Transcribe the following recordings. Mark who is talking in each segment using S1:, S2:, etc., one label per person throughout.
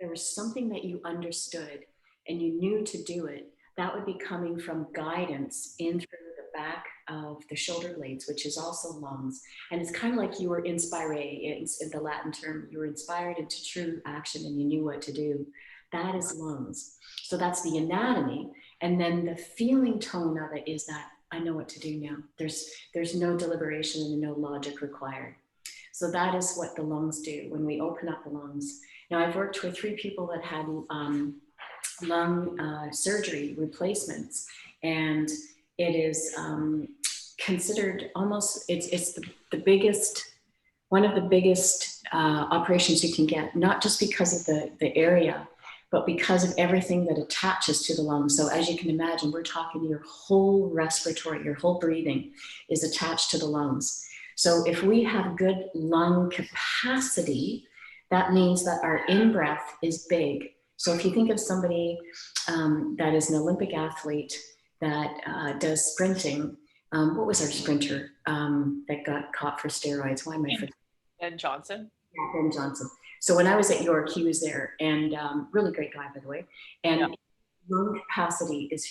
S1: there was something that you understood and you knew to do it, that would be coming from guidance in through the back of the shoulder blades, which is also lungs. And it's kind of like you were inspire, in the Latin term, you were inspired into true action and you knew what to do. That is lungs. So that's the anatomy. And then the feeling tone of it is that I know what to do now. There's no deliberation and no logic required. So that is what the lungs do when we open up the lungs. Now, I've worked with 3 people that had lung surgery replacements, and it is considered almost, it's the biggest, one of the biggest operations you can get, not just because of the area, but because of everything that attaches to the lungs. So as you can imagine, we're talking your whole respiratory, your whole breathing is attached to the lungs. So if we have good lung capacity, that means that our in-breath is big. So if you think of somebody that is an Olympic athlete that does sprinting, what was our sprinter that got caught for steroids? Why am I forgetting?
S2: And Johnson.
S1: Yeah, Ben Johnson. So when I was at York, he was there, and really great guy, by the way.
S2: Yeah.
S1: And lung capacity is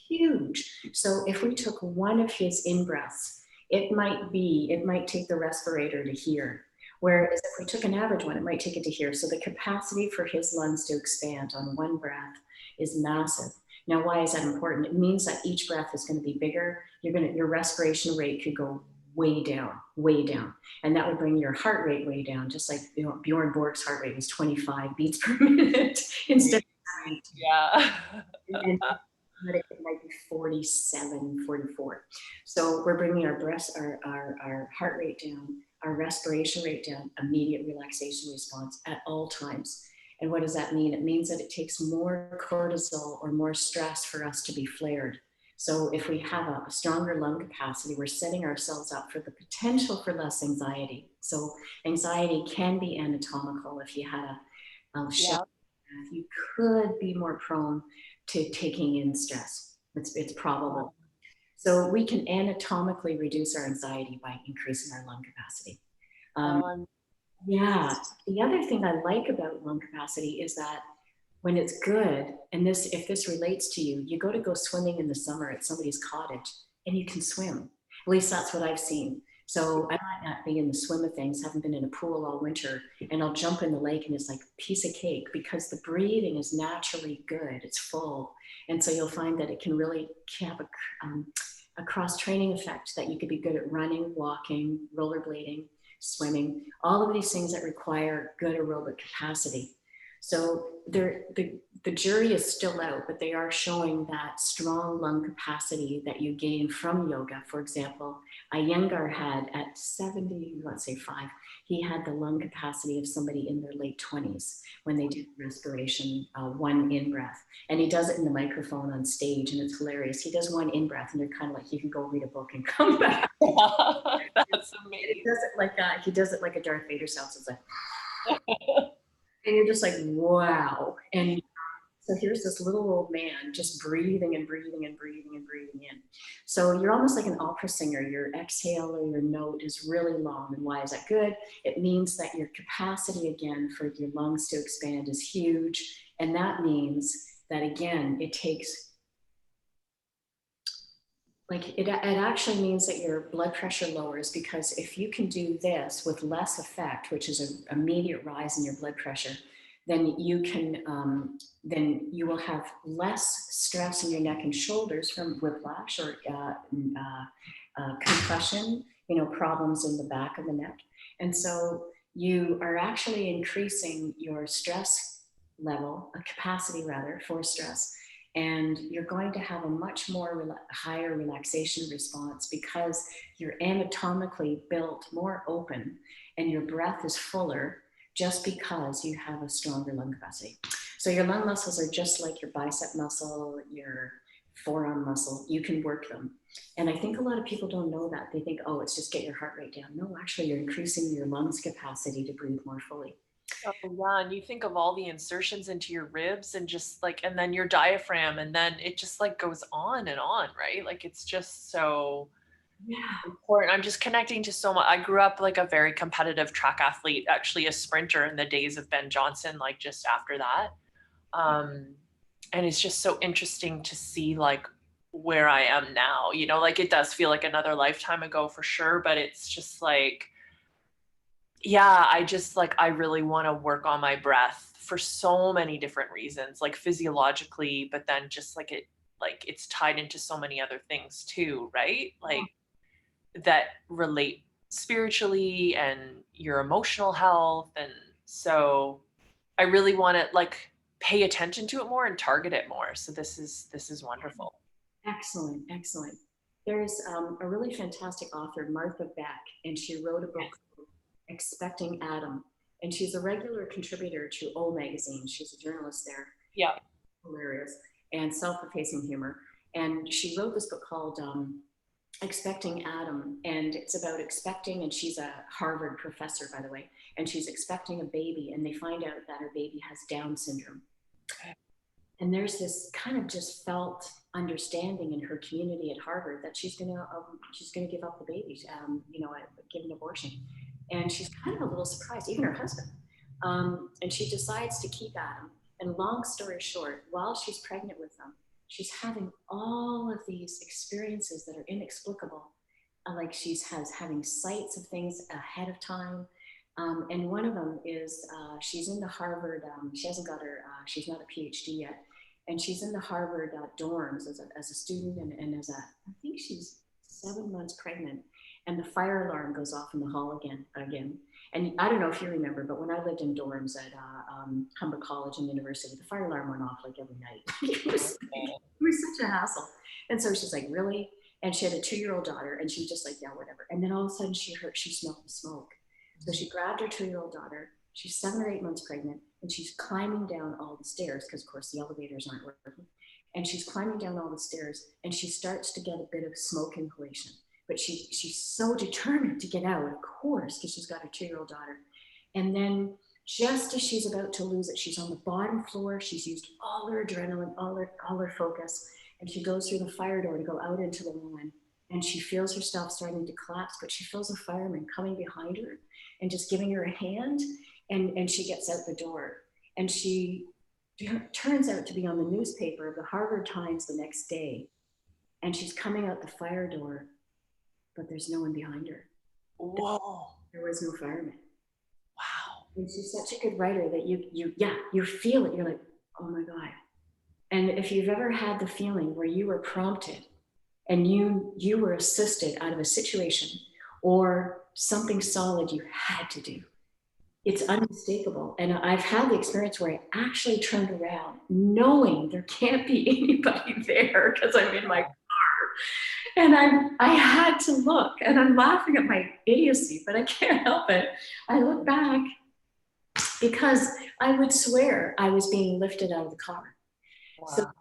S1: huge. So if we took one of his in breaths, it might take the respirator to here. Whereas if we took an average one, it might take it to here. So the capacity for his lungs to expand on one breath is massive. Now, why is that important? It means that each breath is going to be bigger. Your respiration rate could go way down, way down. And that would bring your heart rate way down, just like Bjorn Borg's heart rate was 25 beats per minute instead of 19.
S2: Yeah.
S1: And it might be 47, 44. So we're bringing our breath, our heart rate down, our respiration rate down, immediate relaxation response at all times. And what does that mean? It means that it takes more cortisol or more stress for us to be flared. So if we have a stronger lung capacity, we're setting ourselves up for the potential for less anxiety. So anxiety can be anatomical. If you had a
S2: Yeah.
S1: you could be more prone to taking in stress. It's probable. So we can anatomically reduce our anxiety by increasing our lung capacity.
S2: Oh,
S1: Um, yeah. The other thing I like about lung capacity is that when it's good, and this, if this relates to you, you go swimming in the summer at somebody's cottage and you can swim. At least that's what I've seen. So I might not be in the swim of things, haven't been in a pool all winter, and I'll jump in the lake and it's like a piece of cake because the breathing is naturally good. It's full. And so you'll find that it can really have a cross training effect that you could be good at running, walking, rollerblading, swimming, all of these things that require good aerobic capacity. So the jury is still out, but they are showing that strong lung capacity that you gain from yoga. For example, Iyengar had at 70, let's say 5, he had the lung capacity of somebody in their late 20s when they did respiration, one in breath. And he does it in the microphone on stage, and it's hilarious. He does one in breath, and you're kind of like, you can go read a book and come back.
S2: that's
S1: He
S2: amazing.
S1: does it like he does it like a Darth Vader sound. So it's like, and you're just like, wow. And so here's this little old man just breathing and breathing and breathing and breathing in. So you're almost like an opera singer. Your exhale or your note is really long. And why is that good? It means that your capacity again for your lungs to expand is huge. And that means that again, it takes like it actually means that your blood pressure lowers, because if you can do this with less effect, which is an immediate rise in your blood pressure, then then you will have less stress in your neck and shoulders from whiplash or concussion, problems in the back of the neck. And so you are actually increasing your stress level, a capacity rather, for stress, and you're going to have a much more higher relaxation response because you're anatomically built more open and your breath is fuller just because you have a stronger lung capacity. So your lung muscles are just like your bicep muscle, your forearm muscle. You can work them. And I think a lot of people don't know that. They think, oh, it's just get your heart rate down. No, actually, you're increasing your lungs capacity to breathe more fully.
S2: Oh, yeah. And you think of all the insertions into your ribs and just like, and then your diaphragm, and then it just like goes on and on, right? Like it's just so,
S1: Yeah.
S2: important. I'm just connecting to so much. I grew up like a very competitive track athlete, actually a sprinter in the days of Ben Johnson, like just after that. Um, and it's just so interesting to see like where I am now, you know, like it does feel like another lifetime ago for sure, but it's just like, yeah, I just like, I really want to work on my breath for so many different reasons, like physiologically, but then just like it's tied into so many other things too, right? Like that relate spiritually and your emotional health. And so I really want to like pay attention to it more and target it more. So this is wonderful.
S1: Excellent, excellent. There's a really fantastic author, Martha Beck, and she wrote a book called Expecting Adam. And she's a regular contributor to O Magazine. She's a journalist there,
S2: Yeah.
S1: hilarious, and self-effacing humor. And she wrote this book called Expecting Adam, and it's about expecting, and she's a Harvard professor, by the way, and she's expecting a baby, and they find out that her baby has Down syndrome. And there's this kind of just felt understanding in her community at Harvard that she's gonna give up the baby, give an abortion, and she's kind of a little surprised, even her husband, and she decides to keep Adam. And long story short, while she's pregnant with them, she's having all of these experiences that are inexplicable, like she's having sights of things ahead of time, and one of them is she's in the Harvard. She hasn't got her. She's not a PhD yet, and she's in the Harvard dorms as a student, and as a. I think she's 7 months pregnant, and the fire alarm goes off in the hall again. And I don't know if you remember, but when I lived in dorms at Humber College and University, the fire alarm went off like every night. It was such a hassle. And so she's like, really? And she had a 2-year-old daughter, and she was just like, yeah, whatever. And then all of a sudden, she smelled the smoke. So she grabbed her 2-year-old daughter. She's 7 or 8 months pregnant, and she's climbing down all the stairs because, of course, the elevators aren't working. And she's climbing down all the stairs, and she starts to get a bit of smoke inhalation. But she's so determined to get out, of course, because she's got her 2-year-old daughter. And then just as she's about to lose it, she's on the bottom floor. She's used all her adrenaline, all her focus, and she goes through the fire door to go out into the lawn. And she feels herself starting to collapse, but she feels a fireman coming behind her and just giving her a hand. And she gets out the door. And she turns out to be on the newspaper of the Harvard Times the next day. And she's coming out the fire door, but there's no one behind her.
S2: Whoa.
S1: There was no fireman.
S2: Wow.
S1: And she's such a good writer that you feel it. You're like, oh my God. And if you've ever had the feeling where you were prompted and you were assisted out of a situation or something solid you had to do, it's unmistakable. And I've had the experience where I actually turned around knowing there can't be anybody there because I'm in my car. And I had to look, and I'm laughing at my idiocy, but I can't help it. I look back because I would swear I was being lifted out of the car. So
S2: Wow.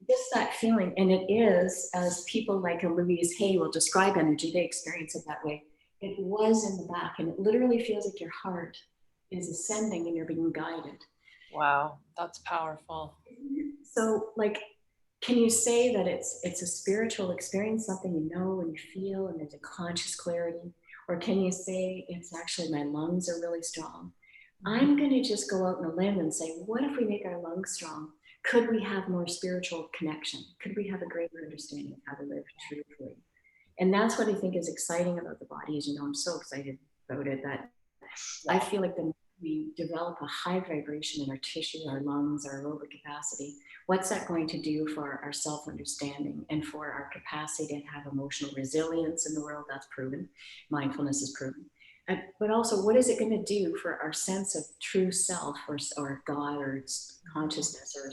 S1: just that feeling, and it is, as people like Louise Hay will describe energy, they experience it that way. It was in the back, and it literally feels like your heart is ascending and you're being guided.
S2: Wow. That's powerful.
S1: So, like, can you say that it's a spiritual experience, something you know and you feel, and there's a conscious clarity, or can you say it's actually my lungs are really strong? I'm going to just go out on a limb and say, what if we make our lungs strong? Could we have more spiritual connection? Could we have a greater understanding of how to live truthfully? And that's what I think is exciting about the body. As you know, I'm so excited about it that I
S2: Yeah.
S1: feel like the we develop a high vibration in our tissue, our lungs, our aerobic capacity, what's that going to do for our self-understanding and for our capacity to have emotional resilience in the world? That's proven. Mindfulness is proven. But also, what is it going to do for our sense of true self, or God, or consciousness, or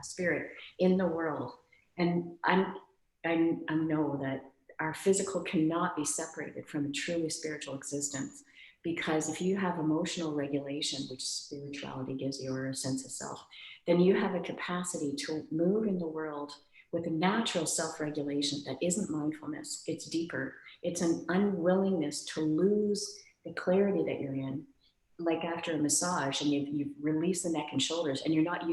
S1: spirit in the world? And I know that our physical cannot be separated from a truly spiritual existence, because if you have emotional regulation, which spirituality gives you, or a sense of self, then you have a capacity to move in the world with a natural self-regulation that isn't mindfulness. It's deeper. It's an unwillingness to lose the clarity that you're in. Like after a massage, and you've released the neck and shoulders, and you're not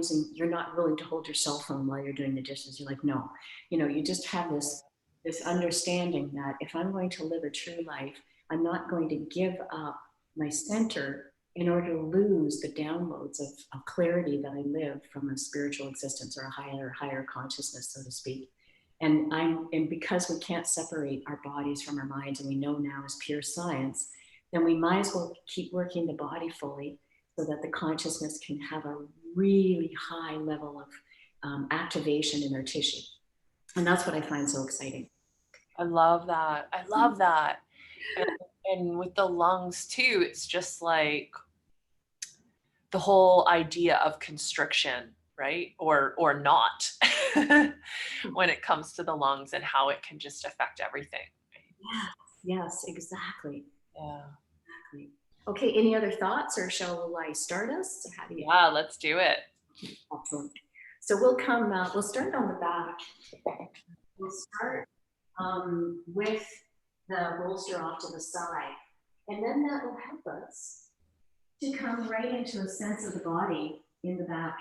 S1: willing to hold your cell phone while you're doing the dishes. You're like, no, you just have this This understanding that if I'm going to live a true life, I'm not going to give up my center in order to lose the downloads of clarity that I live from a spiritual existence or a higher consciousness, so to speak. And because we can't separate our bodies from our minds, and we know now is pure science, then we might as well keep working the body fully so that the consciousness can have a really high level of activation in our tissue. And that's what I find so exciting.
S2: I love that. I love that. And, and with the lungs too, it's just like the whole idea of constriction, right? Or not when it comes to the lungs and how it can just affect everything.
S1: Yes, yes, exactly.
S2: Yeah.
S1: Exactly. Okay, any other thoughts, or shall I start us? How do you?
S2: Yeah, let's do it.
S1: Excellent. So we'll start on the back. We'll start with the bolster off to the side. And then that will help us to come right into a sense of the body in the back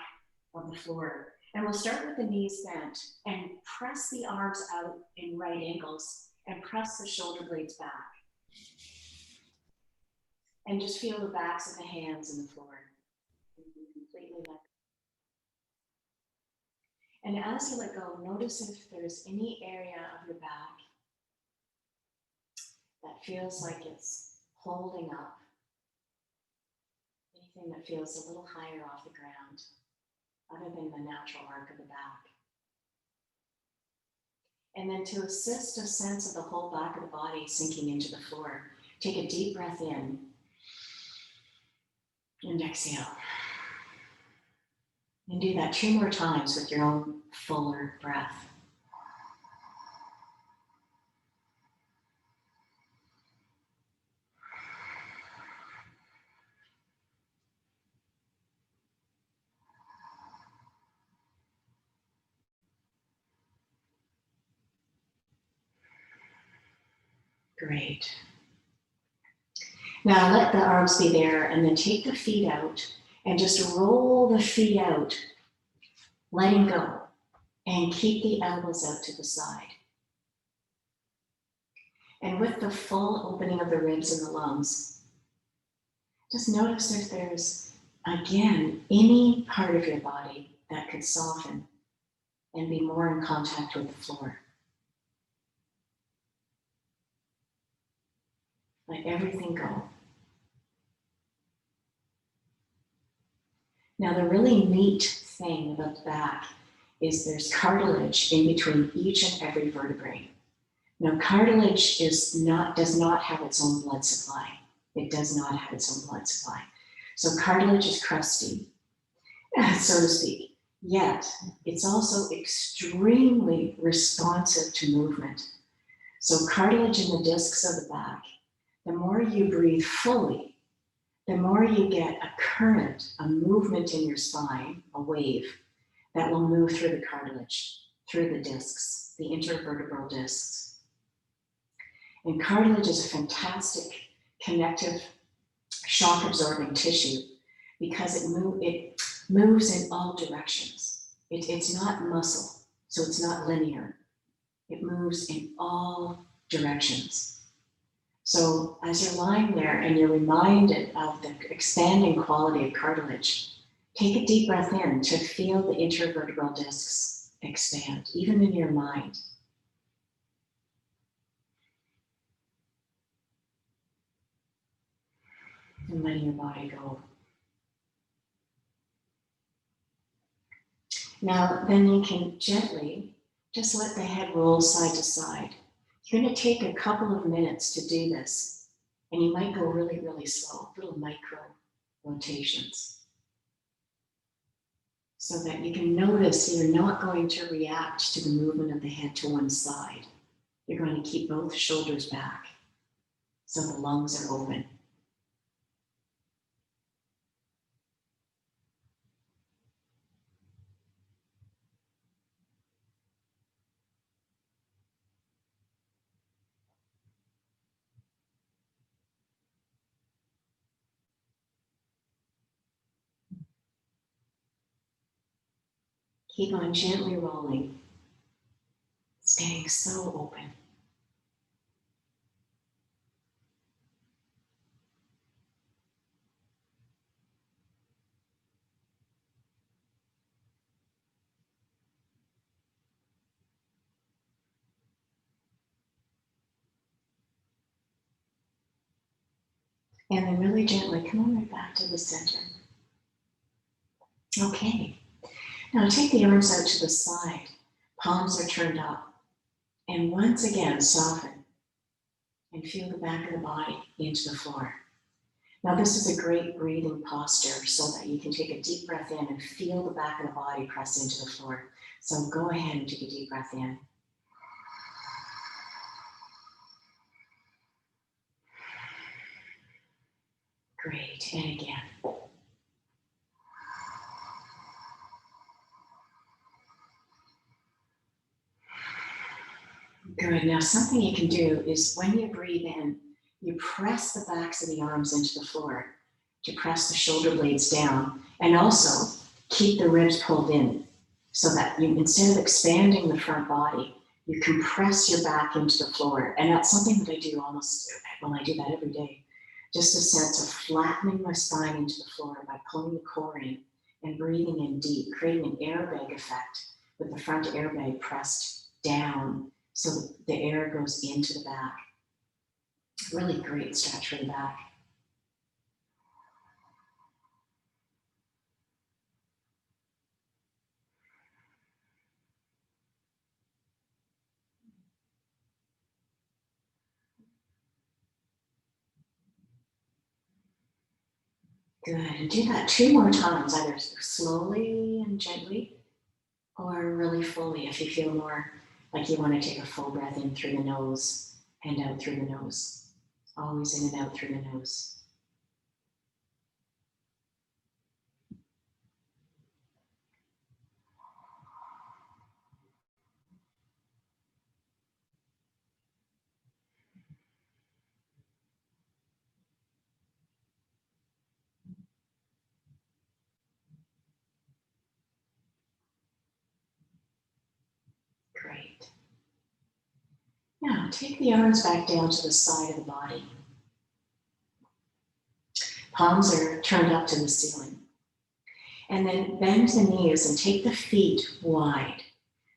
S1: of the floor. And we'll start with the knees bent and press the arms out in right angles and press the shoulder blades back. And just feel the backs of the hands in the floor. Completely let go. And as you let go, notice if there's any area of your back that feels like it's holding up, anything that feels a little higher off the ground, other than the natural arc of the back. And then to assist a sense of the whole back of the body sinking into the floor, take a deep breath in and exhale. And do that 2 more times with your own fuller breath. Great. Now let the arms be there, and then take the feet out and just roll the feet out, letting go, and keep the elbows out to the side. And with the full opening of the ribs and the lungs, just notice if there's, again, any part of your body that could soften and be more in contact with the floor. Let everything go. Now, the really neat thing about the back is there's cartilage in between each and every vertebrae. Now, cartilage does not have its own blood supply. It does not have its own blood supply. So cartilage is crusty, so to speak. Yet, it's also extremely responsive to movement. So cartilage in the discs of the back, the more you breathe fully, the more you get a current, a movement in your spine, a wave, that will move through the cartilage, through the discs, the intervertebral discs. And cartilage is a fantastic connective, shock-absorbing tissue because it moves in all directions. It's not muscle, so it's not linear. It moves in all directions. So as you're lying there and you're reminded of the expanding quality of cartilage, take a deep breath in to feel the intervertebral discs expand, even in your mind. And letting your body go. Now, then you can gently just let the head roll side to side. You're going to take a couple of minutes to do this, and you might go really, really slow, little micro rotations, so that you can notice you're not going to react to the movement of the head to one side. You're going to keep both shoulders back, so the lungs are open. Keep on gently rolling. staying so open. And then really gently come on right back to the center. Okay. Now take the arms out to the side. Palms are turned up. And once again, soften and feel the back of the body into the floor. Now this is a great breathing posture so that you can take a deep breath in and feel the back of the body press into the floor. So go ahead and take a deep breath in. Great, and again. Good, now something you can do is when you breathe in, you press the backs of the arms into the floor to press the shoulder blades down, and also keep the ribs pulled in so that you, instead of expanding the front body, you compress your back into the floor. And that's something that I do almost, well, I do that every day. Just a sense of flattening my spine into the floor by pulling the core in and breathing in deep, creating an airbag effect with the front airbag pressed down so the air goes into the back. Really great stretch for the back. Good, and do that 2 more times, either slowly and gently, or really fully if you feel more like you want to take a full breath in through the nose and out through the nose. Always in and out through the nose. Great. Now take the arms back down to the side of the body. Palms are turned up to the ceiling. And then bend the knees and take the feet wide,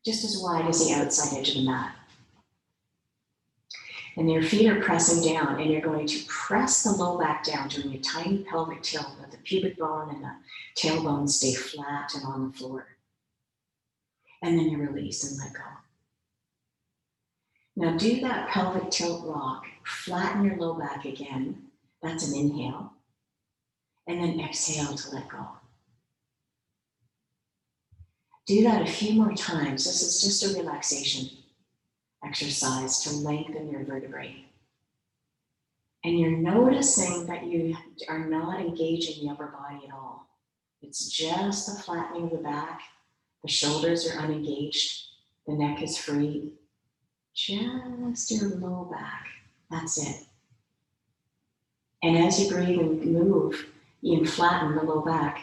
S1: just as wide as the outside edge of the mat. And your feet are pressing down, and you're going to press the low back down, doing a tiny pelvic tilt, but the pubic bone and the tailbone stay flat and on the floor. And then you release and let go. Now do that pelvic tilt rock. Flatten your low back again. That's an inhale. And then exhale to let go. Do that a few more times. This is just a relaxation exercise to lengthen your vertebrae. And you're noticing that you are not engaging the upper body at all. It's just the flattening of the back. The shoulders are unengaged. The neck is free. Just your low back. That's it. And as you breathe and move, you flatten the low back.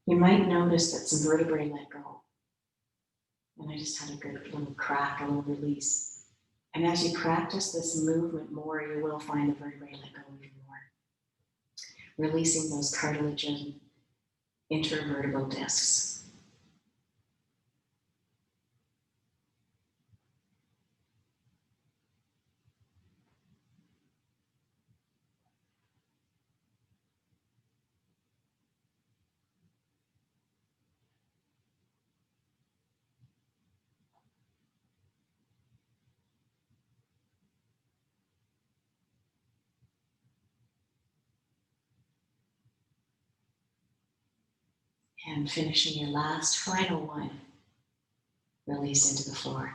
S1: You might notice that some vertebrae let go. And I just had a good little crack, a little release. And as you practice this movement more, you will find the vertebrae let go even more. Releasing those cartilage and intervertebral discs. And finishing your last final one. Release into the floor.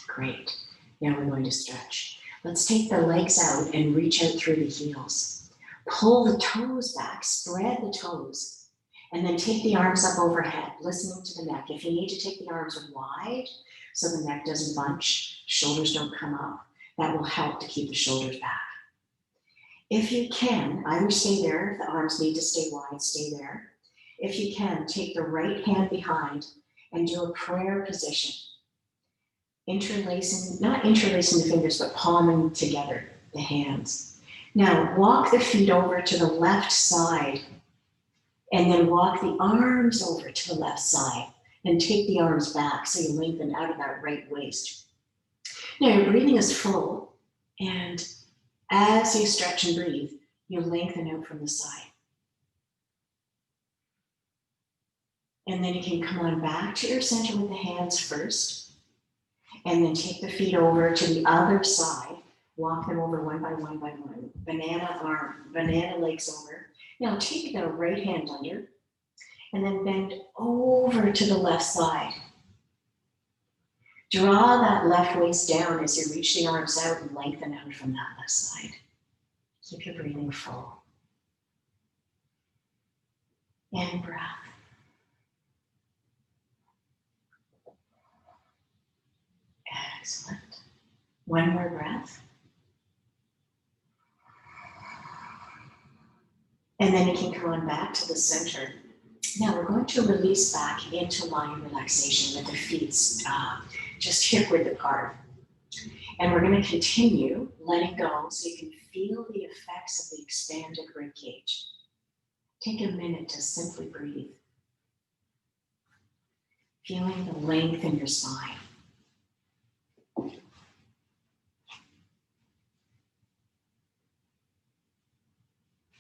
S1: Great. Now we're going to stretch. Let's take the legs out and reach out through the heels. Pull the toes back, spread the toes, and then take the arms up overhead, listening to the neck. If you need to take the arms wide so the neck doesn't bunch, shoulders don't come up, that will help to keep the shoulders back. If you can, I would stay there. If the arms need to stay wide, stay there. If you can, take the right hand behind and do a prayer position. interlacing, not interlacing the fingers, but palming together the hands. Now walk the feet over to the left side and then walk the arms over to the left side and take the arms back so you lengthen out of that right waist. Now your breathing is full, and as you stretch and breathe, you lengthen out from the side. And then you can come on back to your center with the hands first, and then take the feet over to the other side. Walk them over one by one by one. Banana arm, banana legs over. Now take the right hand under, and then bend over to the left side. Draw that left waist down as you reach the arms out and lengthen out from that left side. Keep your breathing full. And breath. Excellent. One more breath. And then you can come on back to the center. Now we're going to release back into lying relaxation with the feet just hip width apart. And we're going to continue letting go so you can feel the effects of the expanded rib cage. Take a minute to simply breathe. Feeling the length in your spine.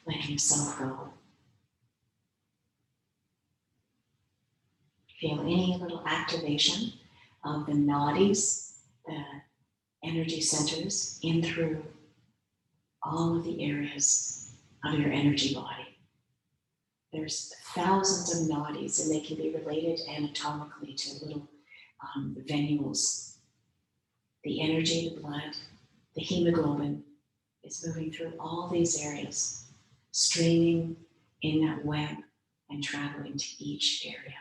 S1: Letting yourself go. Feel any little activation of the nadis, the energy centers, in through all of the areas of your energy body. There's thousands of nadis, and they can be related anatomically to little venules. The energy, the blood, the hemoglobin is moving through all these areas, streaming in that web and traveling to each area.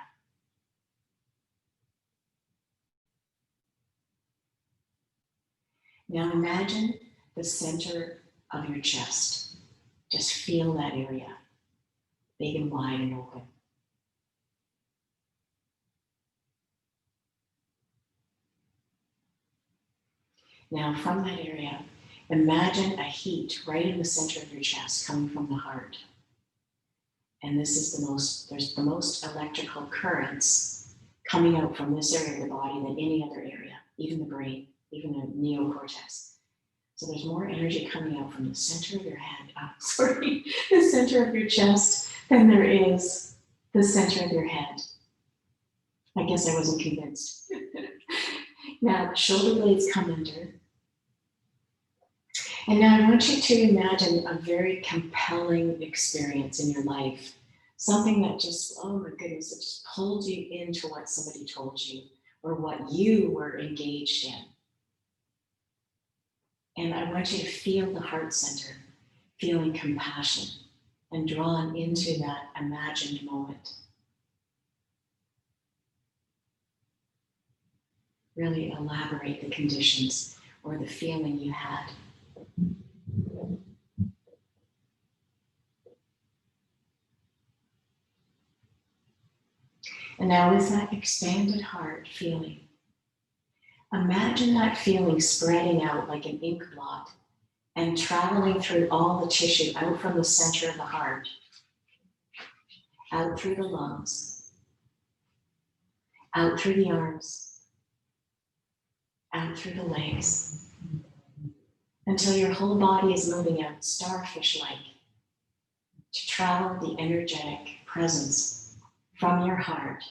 S1: Now imagine the center of your chest. Just feel that area, big and wide and open. Now from that area, imagine a heat right in the center of your chest coming from the heart. And this is there's the most electrical currents coming out from this area of the body than any other area, even the brain, even the neocortex. So there's more energy coming out from the center of your head, the center of your chest than there is the center of your head. I guess I wasn't convinced. Now the shoulder blades come under. And now I want you to imagine a very compelling experience in your life. Something that just, oh my goodness, it just pulled you into what somebody told you or what you were engaged in. And I want you to feel the heart center, feeling compassion and drawn into that imagined moment. Really elaborate the conditions or the feeling you had. And now with that expanded heart feeling, imagine that feeling spreading out like an ink blot and traveling through all the tissue out from the center of the heart, out through the lungs, out through the arms, out through the legs, until your whole body is moving out starfish-like to travel the energetic presence from your heart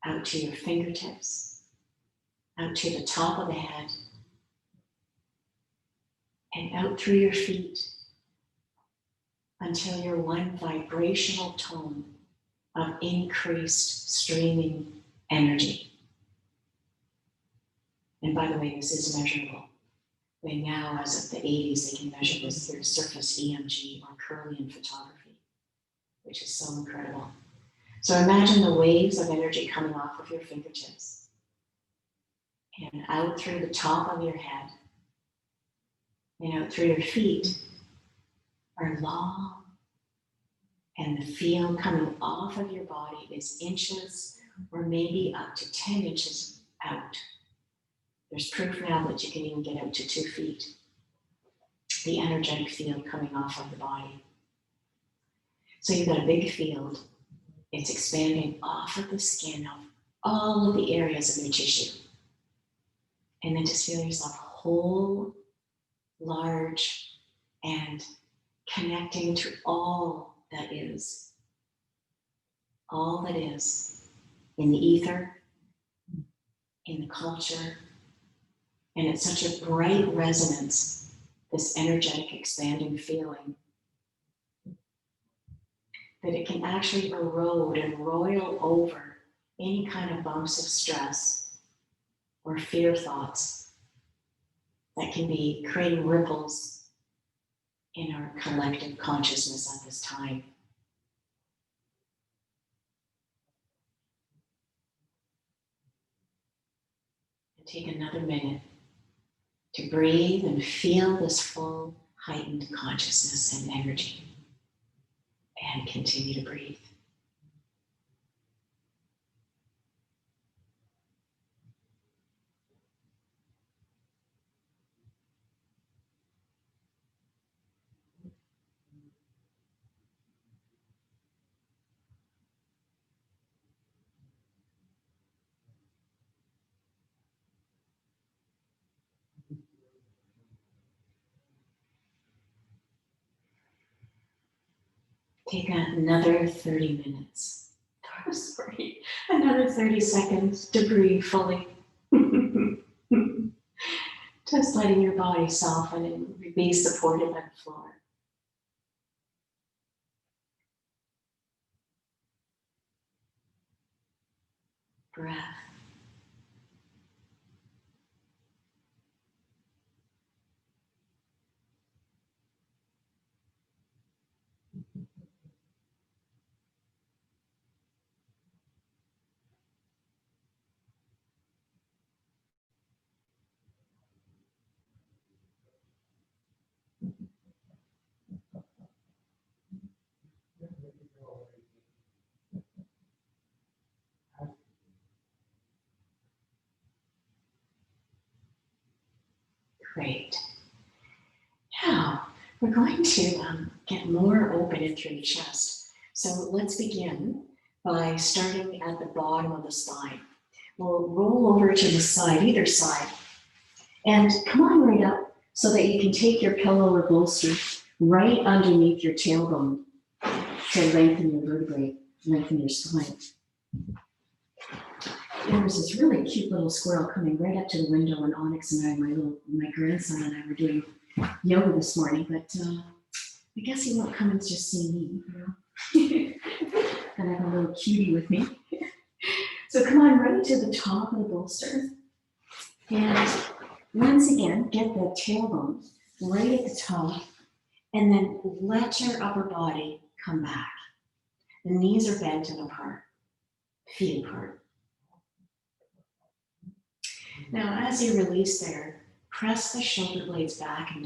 S1: out to your fingertips, out to the top of the head, and out through your feet until you're one vibrational tone of increased streaming energy. And by the way, this is measurable. They now, as of the 80s, they can measure this through surface EMG or Kirlian photography, which is so incredible. So imagine the waves of energy coming off of your fingertips and out through the top of your head and out through your feet are long, and the field coming off of your body is inches or maybe up to 10 inches out. There's proof now that you can even get out to 2 feet. The energetic field coming off of the body. So you've got a big field. It's expanding off of the skin of all of the areas of your tissue. And then just feel yourself whole, large, and connecting to all that is in the ether, in the culture. And it's such a bright resonance, this energetic expanding feeling, that it can actually erode and roil over any kind of bumps of stress or fear thoughts that can be creating ripples in our collective consciousness at this time. And take another minute to breathe and feel this full heightened consciousness and energy. And continue to breathe. Take another 30 minutes. Sorry, another 30 seconds to breathe fully. Just letting your body soften and be supported by the floor. Breath. Great. Now, we're going to get more open in through the chest. So let's begin by starting at the bottom of the spine. We'll roll over to the side, either side, and come on right up so that you can take your pillow or bolster right underneath your tailbone to lengthen your vertebrae, lengthen your spine. There was this really cute little squirrel coming right up to the window, and Onyx and I, my grandson and I were doing yoga this morning, but I guess he won't come and just see me, you know. And I have a little cutie with me. So come on right to the top of the bolster. And once again, get the tailbone right at the top, and then let your upper body come back. The knees are bent and apart, feet apart. Now, as you release there, press the shoulder blades back and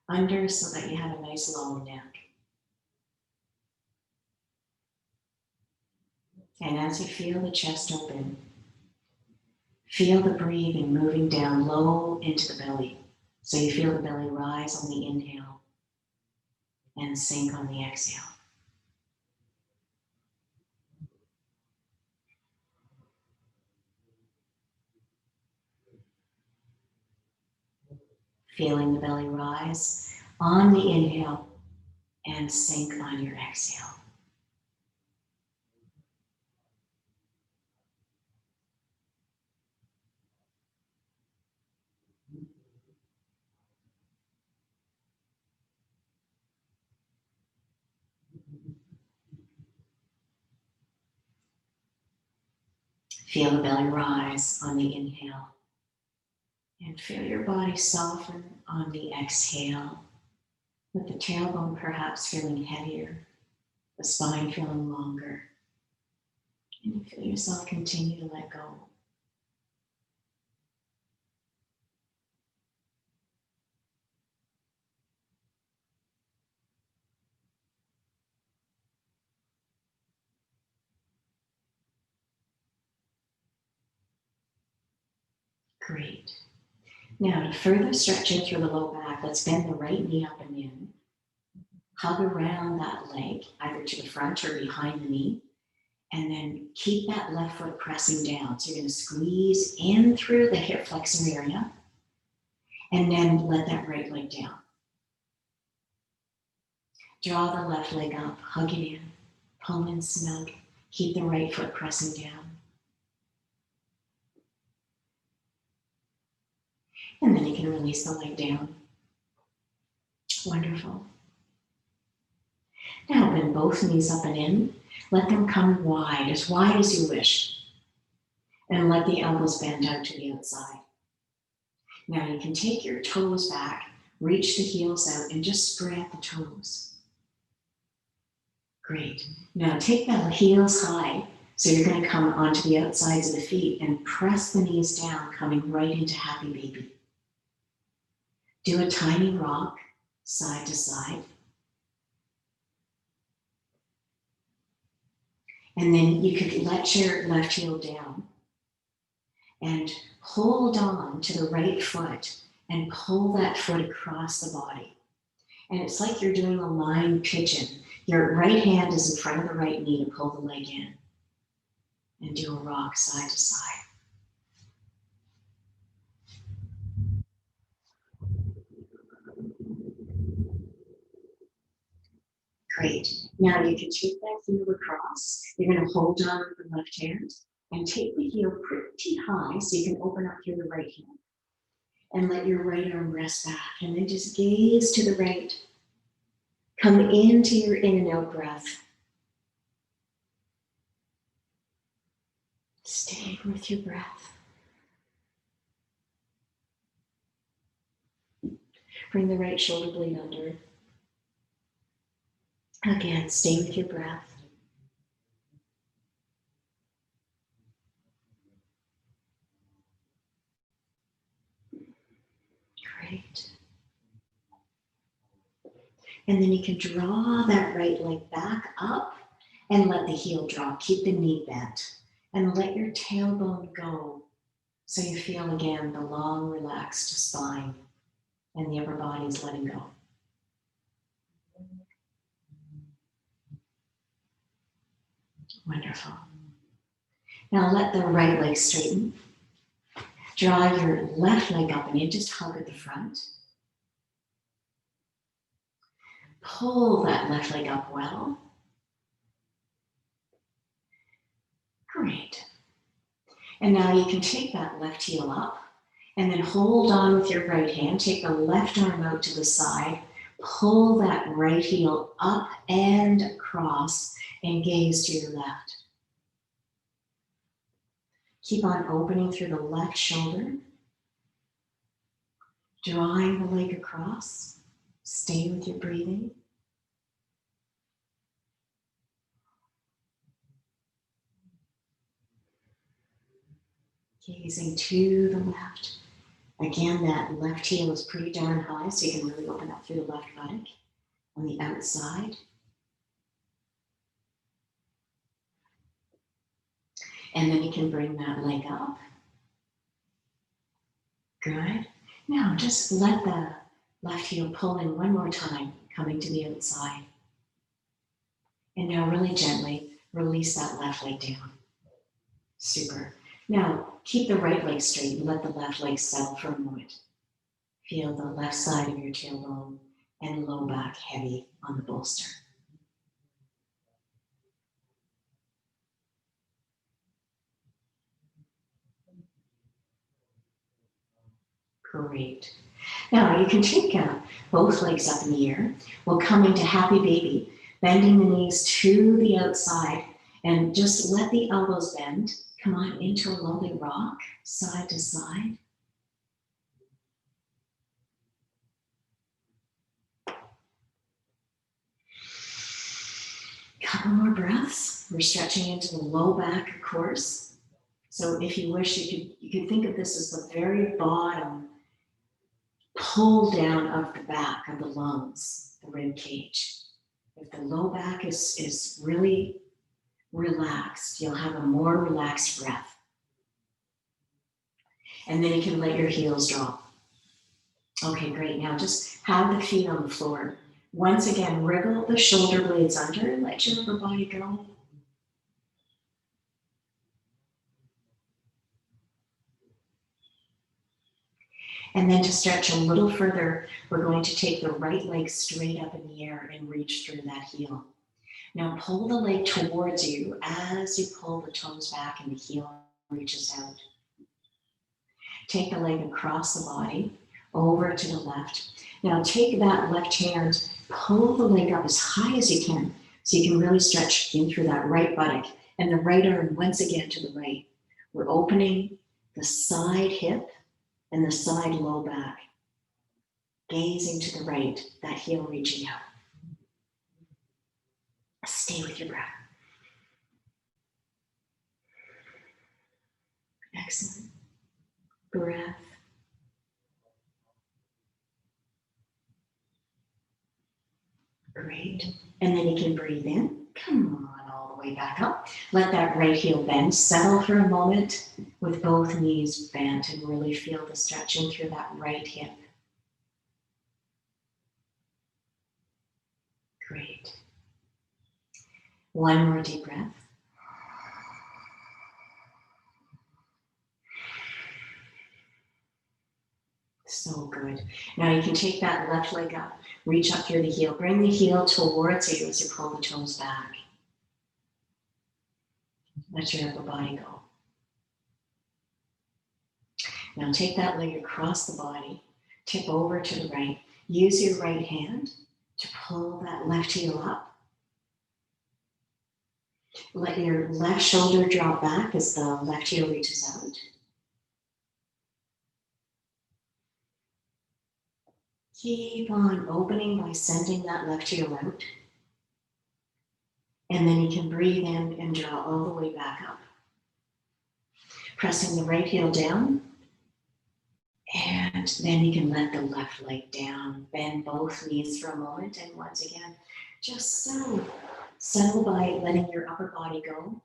S1: under so that you have a nice long neck. And as you feel the chest open, feel the breathing moving down low into the belly. So you feel the belly rise on the inhale and sink on the exhale. Feeling the belly rise on the inhale and sink on your exhale. Feel the belly rise on the inhale and feel your body soften on the exhale, with the tailbone perhaps feeling heavier, the spine feeling longer, and you feel yourself continue to let go. Great. Now, to further stretch in through the low back, let's bend the right knee up and in. Hug around that leg, either to the front or behind the knee. And then keep that left foot pressing down. So you're going to squeeze in through the hip flexor area. And then let that right leg down. Draw the left leg up, hug it in, pull in snug. Keep the right foot pressing down. And then you can release the leg down. Wonderful. Now bend both knees up and in. Let them come wide as you wish. And let the elbows bend out to the outside. Now you can take your toes back, reach the heels out, and just spread the toes. Great. Now take the heels high. So you're going to come onto the outsides of the feet and press the knees down, coming right into happy baby. Do a tiny rock, side to side. And then you could let your left heel down and hold on to the right foot and pull that foot across the body. And it's like you're doing a lying pigeon. Your right hand is in front of the right knee to pull the leg in. And do a rock side to side. Great. Now you can take that heel across. You're going to hold on with the left hand and take the heel pretty high so you can open up through the right hand. And let your right arm rest back. And then just gaze to the right. Come into your in and out breath. Stay with your breath. Bring the right shoulder blade under. Again, stay with your breath. Great. And then you can draw that right leg back up and let the heel drop. Keep the knee bent and let your tailbone go so you feel again the long relaxed spine and the upper body's letting go. Wonderful. Now let the right leg straighten. Draw your left leg up and in, just hug at the front. Pull that left leg up well. Great. And now you can take that left heel up and then hold on with your right hand. Take the left arm out to the side. Pull that right heel up and across and gaze to your left. Keep on opening through the left shoulder. Drawing the leg across. Stay with your breathing. Gazing to the left. Again, that left heel is pretty darn high, so you can really open up through the left buttock on the outside. And then you can bring that leg up. Good. Now just let the left heel pull in one more time, coming to the outside. And now really gently release that left leg down. Super. Now keep the right leg straight and let the left leg settle for a moment. Feel the left side of your tailbone and low back heavy on the bolster. Great. Now you can take both legs up in the air. We'll come into happy baby, bending the knees to the outside and just let the elbows bend. Come on into a lovely rock, side to side. Couple more breaths. We're stretching into the low back, of course. So if you wish, you could think of this as the very bottom pull down of the back of the lungs, the rib cage. If the low back is really relaxed, you'll have a more relaxed breath. And then you can let your heels drop. Okay, great. Now just have the feet on the floor. Once again, wriggle the shoulder blades under and let your upper body go. And then to stretch a little further, we're going to take the right leg straight up in the air and reach through that heel. Now pull the leg towards you as you pull the toes back and the heel reaches out. Take the leg across the body, over to the left. Now take that left hand, pull the leg up as high as you can so you can really stretch in through that right buttock and the right arm once again to the right. We're opening the side hip and the side low back. Gazing to the right, that heel reaching out. Stay with your breath. Excellent. Breath. Great. And then you can breathe in. Come on, all the way back up. Let that right heel bend. Settle for a moment with both knees bent and really feel the stretching through that right hip. Great. One more deep breath. So good. Now you can take that left leg up, reach up through the heel, bring the heel towards you as you pull the toes back. Let your upper body go. Now take that leg across the body, tip over to the right. Use your right hand to pull that left heel up. Let your left shoulder drop back as the left heel reaches out. Keep on opening by sending that left heel out. And then you can breathe in and draw all the way back up. Pressing the right heel down. And then you can let the left leg down. Bend both knees for a moment. And once again, just settle. Settle by letting your upper body go.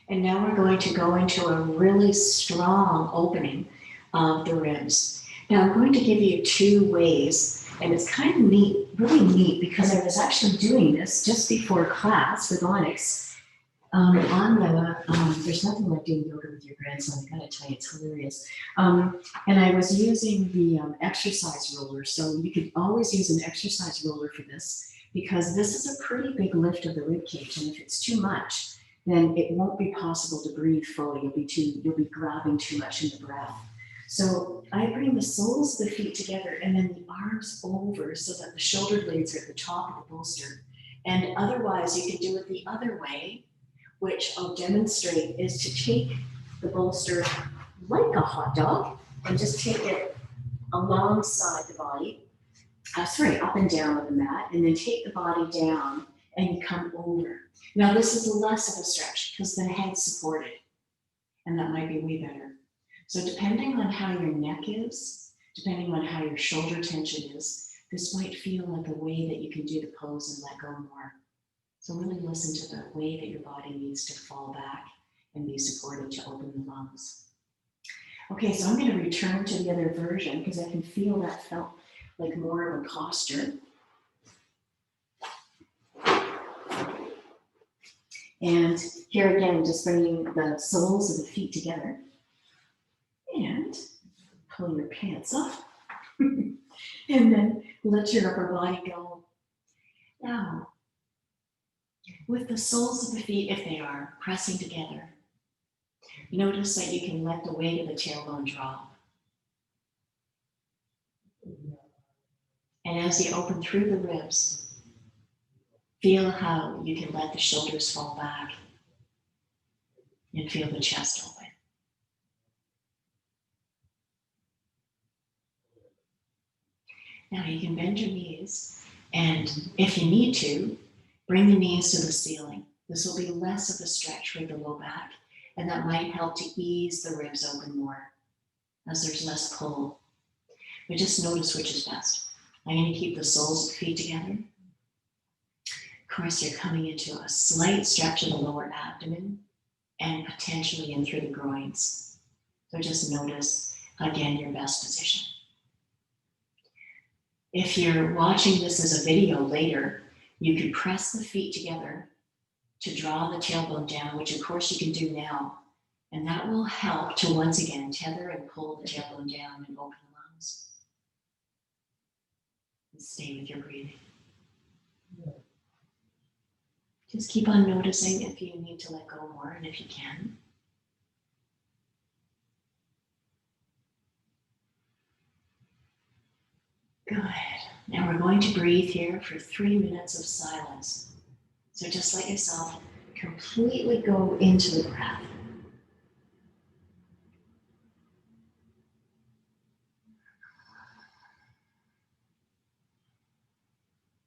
S1: And now we're going to go into a really strong opening of the ribs. Now I'm going to give you two ways, and it's kind of neat, really neat, because I was actually doing this just before class with Onyx. There's nothing like doing yoga with your grandson, I gotta tell you, it's hilarious. And I was using the exercise roller, so you could always use an exercise roller for this, because this is a pretty big lift of the rib cage, and if it's too much, then it won't be possible to breathe fully. You'll be grabbing too much in the breath. So I bring the soles of the feet together and then the arms over so that the shoulder blades are at the top of the bolster. And otherwise you can do it the other way, which I'll demonstrate, is to take the bolster like a hot dog and just take it alongside the body, up and down on the mat, and then take the body down and you come over. Now this is less of a stretch because the head's supported, and that might be way better. So depending on how your neck is, depending on how your shoulder tension is, this might feel like a way that you can do the pose and let go more. So really listen to the way that your body needs to fall back and be supported to open the lungs. Okay, so I'm going to return to the other version because I can feel that felt like more of a posture. And here again, just bringing the soles of the feet together and pull your pants up and then let your upper body go. Now, with the soles of the feet, if they are pressing together, notice that you can let the weight of the tailbone drop. And as you open through the ribs, feel how you can let the shoulders fall back and feel the chest open. Now you can bend your knees, and if you need to, bring the knees to the ceiling. This will be less of a stretch for the low back, and that might help to ease the ribs open more as there's less pull. But just notice which is best. I'm going to keep the soles of the feet together. Of course, you're coming into a slight stretch of the lower abdomen and potentially in through the groins. So just notice, again, your best position. If you're watching this as a video later, you can press the feet together to draw the tailbone down, which of course you can do now. And that will help to once again tether and pull the tailbone down and open the lungs. And stay with your breathing. Just keep on noticing if you need to let go more and if you can. Good. Now we're going to breathe here for 3 minutes of silence. So just let yourself completely go into the breath.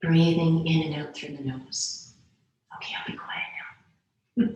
S1: Breathing in and out through the nose. Okay, I'll be quiet now.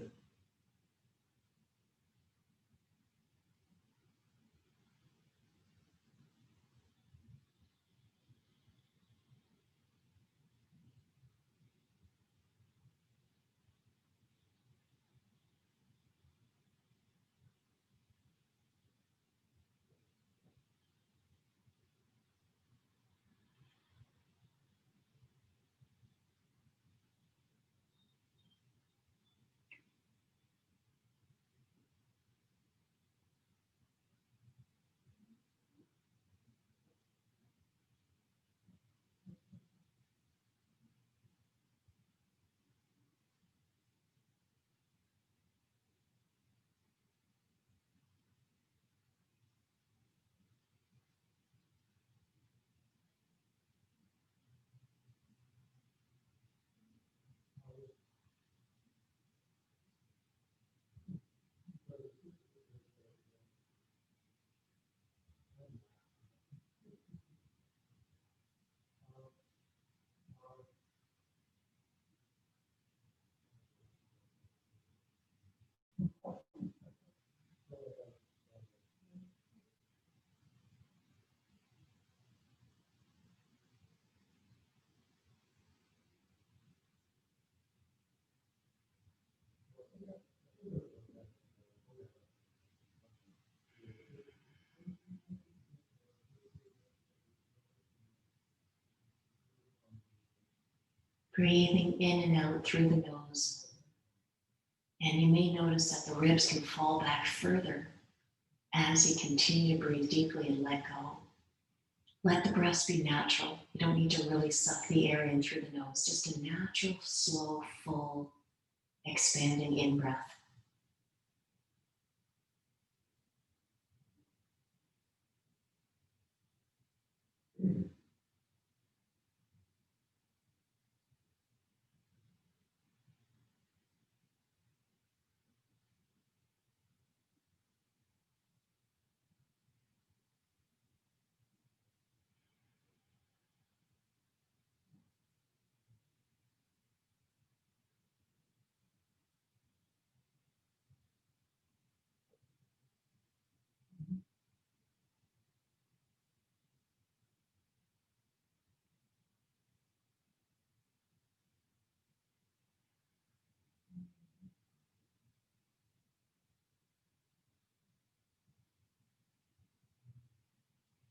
S1: Breathing in and out through the nose. And you may notice that the ribs can fall back further as you continue to breathe deeply and let go. Let the breaths be natural. You don't need to really suck the air in through the nose. Just a natural, slow, full, expanding in-breath.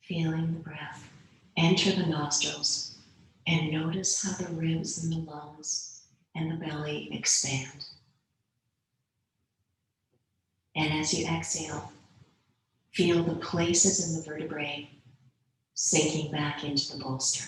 S1: Feeling the breath enter the nostrils and notice how the ribs and the lungs and the belly expand. And as you exhale, feel the places in the vertebrae sinking back into the bolster.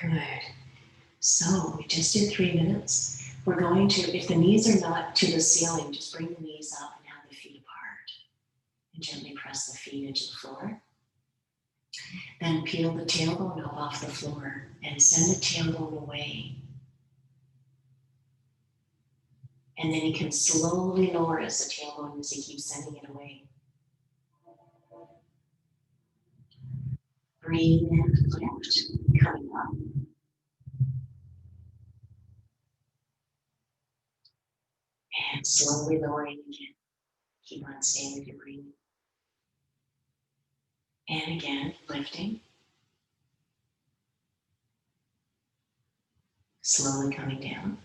S1: Good. So we just did 3 minutes. We're going to, if the knees are not to the ceiling, just bring the knees up and have the feet apart. And gently press the feet into the floor. Then peel the tailbone up off the floor and send the tailbone away. And then you can slowly lower as the tailbone as you keep sending it away. Breathe in, lift, coming up. And slowly lowering again. Keep on staying with your breathing. And again, lifting. Slowly coming down.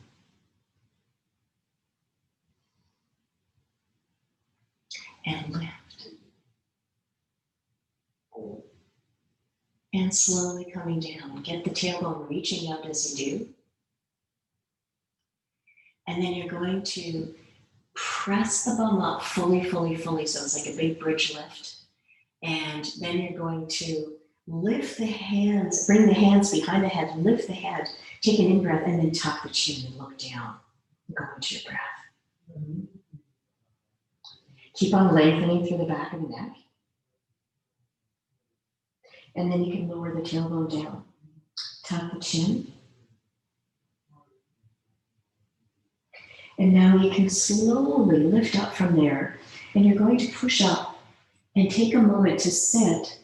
S1: And lift. And slowly coming down. Get the tailbone reaching out as you do. And then you're going to press the bum up fully, fully, fully. So it's like a big bridge lift. And then you're going to lift the hands, bring the hands behind the head, lift the head, take an in-breath, and then tuck the chin and look down. Go into your breath. Keep on lengthening through the back of the neck. And then you can lower the tailbone down. Tuck the chin. And now you can slowly lift up from there. And you're going to push up and take a moment to sit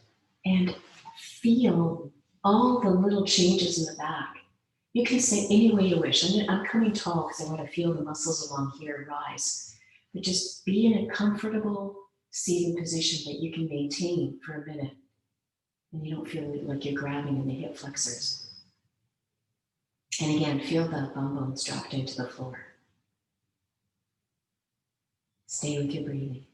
S1: and feel all the little changes in the back. You can sit any way you wish. I'm coming tall because I want to feel the muscles along here rise. But just be in a comfortable seated position that you can maintain for a minute. And you don't feel like you're grabbing in the hip flexors. And again, feel the bum bones dropped into the floor. Stay with your breathing.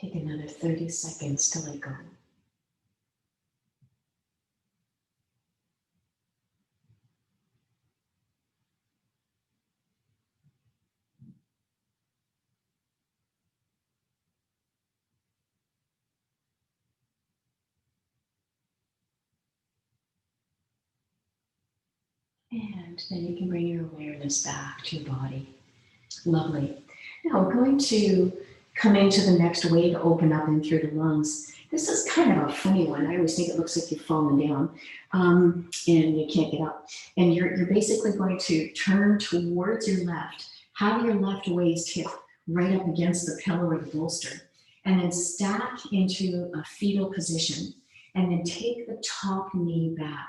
S1: Take another 30 seconds to let go. And then you can bring your awareness back to your body. Lovely. Now we're going to come into the next way to open up in through the lungs. This is kind of a funny one. I always think it looks like you've fallen down and you can't get up. And you're basically going to turn towards your left, have your left waist hip right up against the pillow or the bolster, and then stack into a fetal position, and then take the top knee back.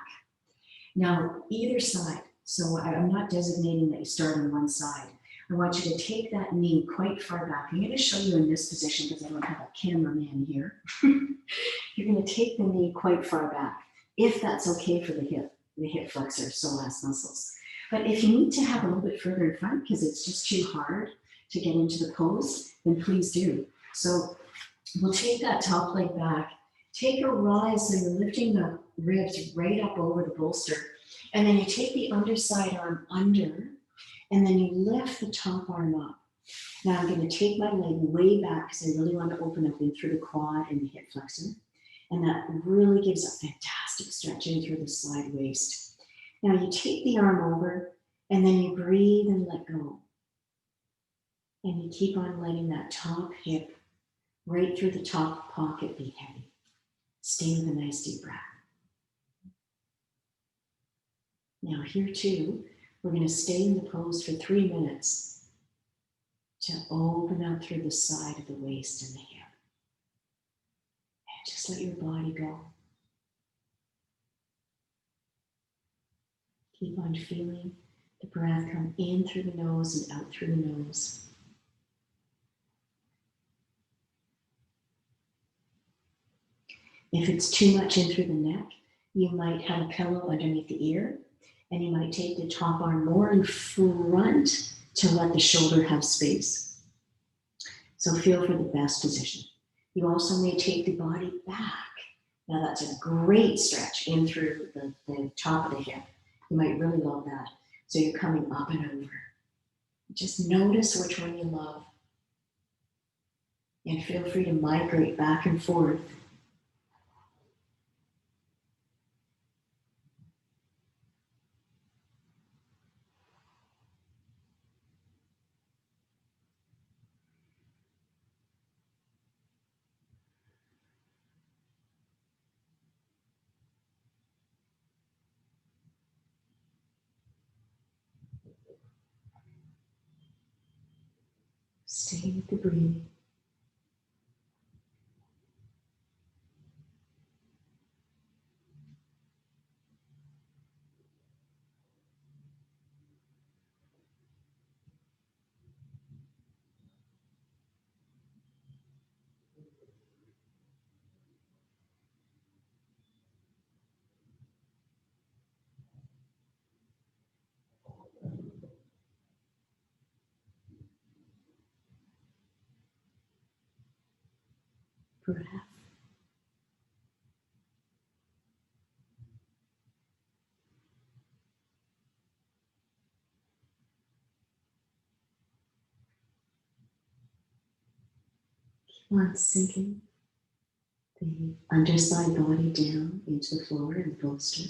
S1: Now, either side, so I'm not designating that you start on one side. I want you to take that knee quite far back. I'm going to show you in this position because I don't have a cameraman here. You're going to take the knee quite far back, if that's okay for the hip flexor, psoas muscles. But if you need to have a little bit further in front because it's just too hard to get into the pose, then please do. So we'll take that top leg back, take a rise, so you're lifting the ribs right up over the bolster, and then you take the underside arm under, and then you lift the top arm up. Now I'm going to take my leg way back because I really want to open up in through the quad and the hip flexor. And that really gives a fantastic stretch in through the side waist. Now you take the arm over and then you breathe and let go. And you keep on letting that top hip right through the top pocket be heavy. Stay with a nice deep breath. Now here too, we're going to stay in the pose for 3 minutes to open up through the side of the waist and the hip. And just let your body go. Keep on feeling the breath come in through the nose and out through the nose. If it's too much in through the neck, you might have a pillow underneath the ear, and you might take the top arm more in front to let the shoulder have space. So feel for the best position. You also may take the body back Now that's a great stretch in through the top of the hip. You might really love that. So you're coming up and over. Just notice which one you love. And feel free to migrate back and forth. Stay with the breathing. Breath. Keep on sinking the underside body down into the floor and bolster.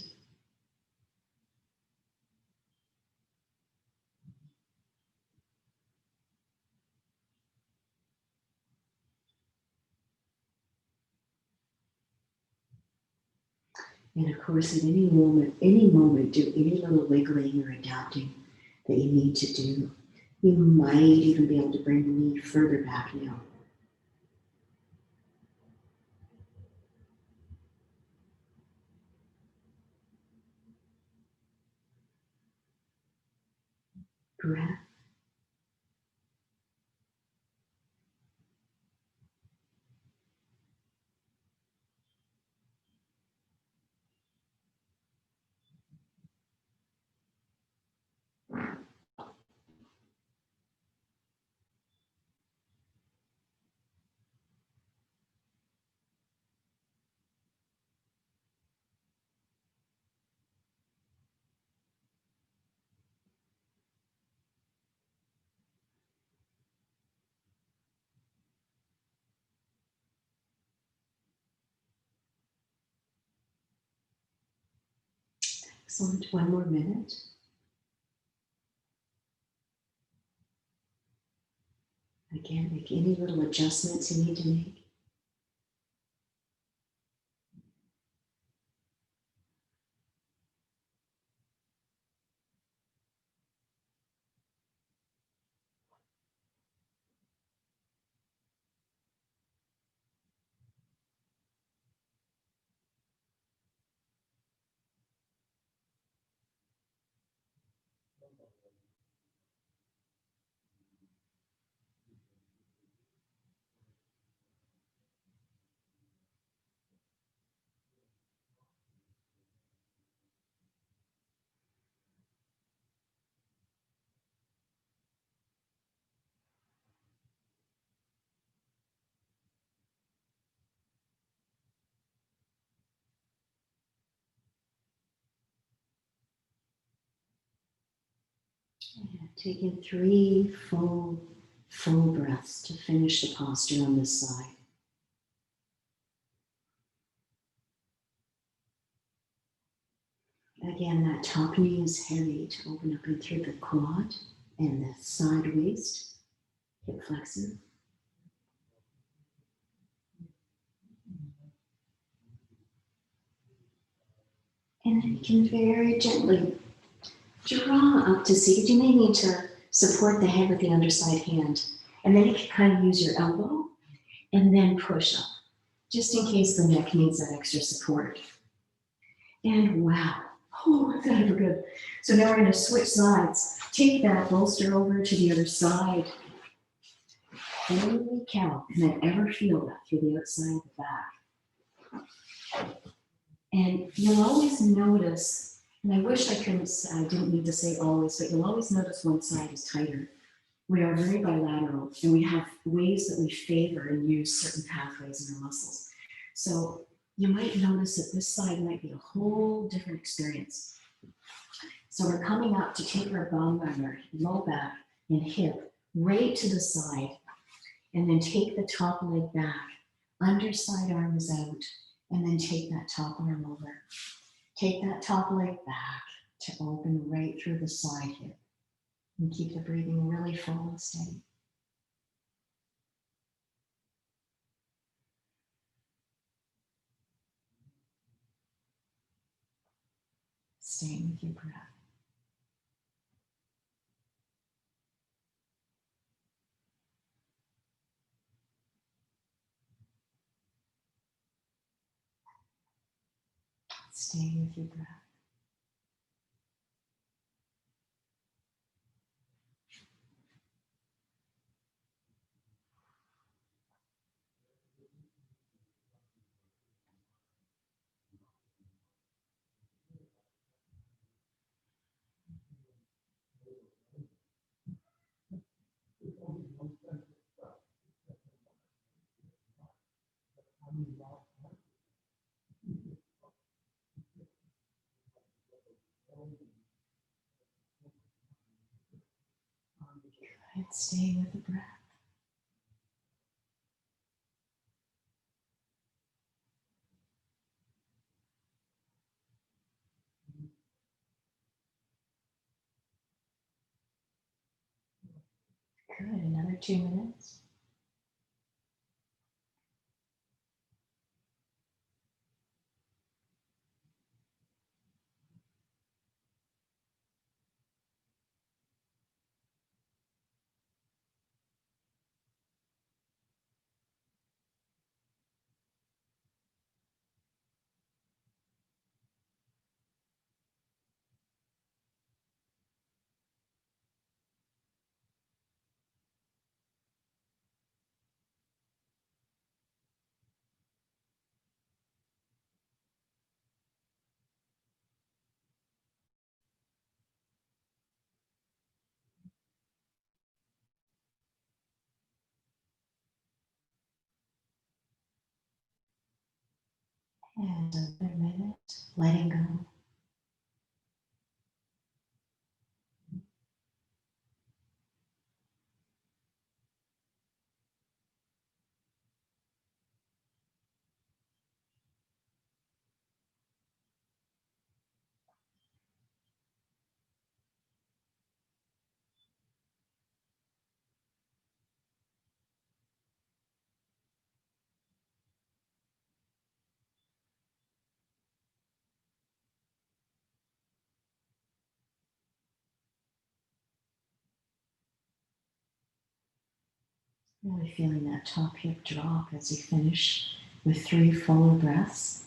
S1: And of course, at any moment, do any little wiggling or adapting that you need to do. You might even be able to bring the knee further back now. Breath. Excellent. One more minute. Again, make any little adjustments you need to make. And take in 3 full breaths to finish the posture on this side. Again, that top knee is heavy to open up in through the quad and the side waist, hip flexor. And then you can very gently draw up to seated. You may need to support the head with the underside hand. And then you can kind of use your elbow and then push up, just in case the neck needs that extra support. And wow, oh, that was good. So now we're going to switch sides. Take that bolster over to the other side. Holy cow, can I ever feel that through the outside of the back? And you'll always notice, and I wish I didn't need to say always, but you'll always notice one side is tighter. We are very bilateral, and we have ways that we favor and use certain pathways in our muscles. So you might notice that this side might be a whole different experience. So we're coming up to take our bum on our low back and hip right to the side, and then take the top leg back, underside arm is out, and then take that top arm over. Take that top leg back to open right through the side hip, and keep the breathing really full and steady. Staying with your breath. Staying with your breath. Good. Staying with the breath. Good. Another 2 minutes. And another minute. Letting go. Really feeling that top hip drop as you finish with 3 fuller breaths.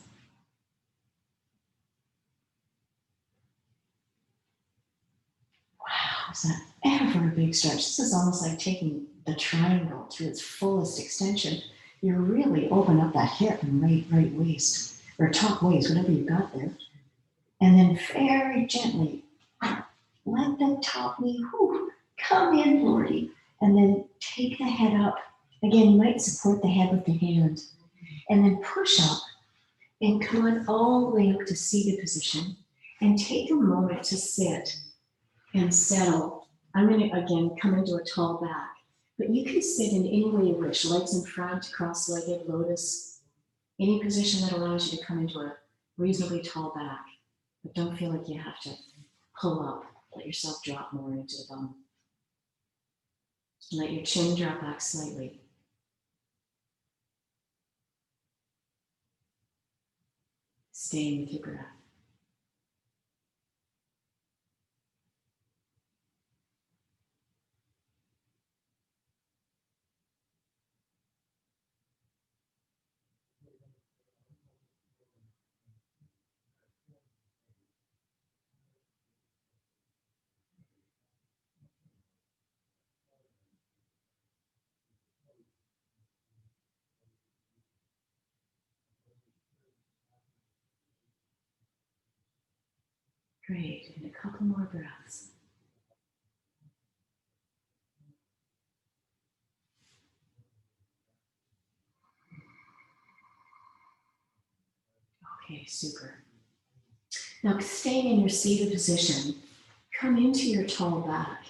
S1: Wow, is that ever a big stretch? This is almost like taking the triangle to its fullest extension. You really open up that hip and right waist, or top waist, whatever you got there. And then very gently let the top knee come in, Lordy. And then take the head up. Again, you might support the head with the hand. And then push up and come on all the way up to seated position. And take a moment to sit and settle. I'm going to, again, come into a tall back. But you can sit in any way you wish. Legs in front, cross-legged, lotus. Any position that allows you to come into a reasonably tall back. But don't feel like you have to pull up. Let yourself drop more into the bum. Let your chin drop back slightly. Staying with your breath. Great, and a couple more breaths. Okay, super. Now, staying in your seated position, come into your tall back.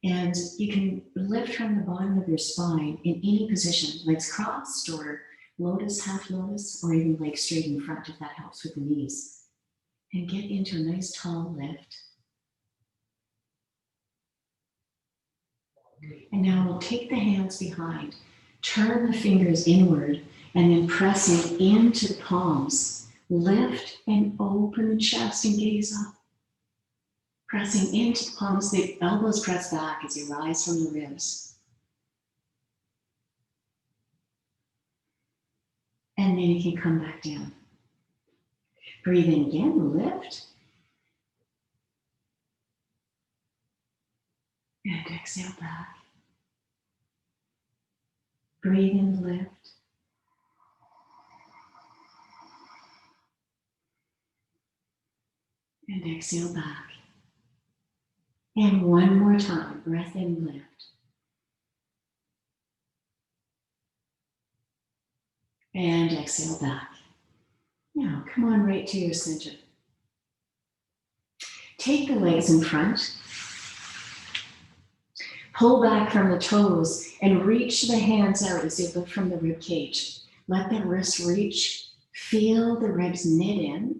S1: And you can lift from the bottom of your spine in any position, legs crossed or lotus, half lotus, or even legs straight in front if that helps with the knees. And get into a nice tall lift. And now we'll take the hands behind, turn the fingers inward, and then pressing into the palms. Lift and open the chest and gaze up. Pressing into the palms, the elbows press back as you rise from the ribs. And then you can come back down. Breathe in again, lift. And exhale back. Breathe in, lift. And exhale back. And one more time, breath in, lift. And exhale back. Now, come on right to your center. Take the legs in front. Pull back from the toes and reach the hands out as you lift from the rib cage. Let the wrists reach. Feel the ribs knit in.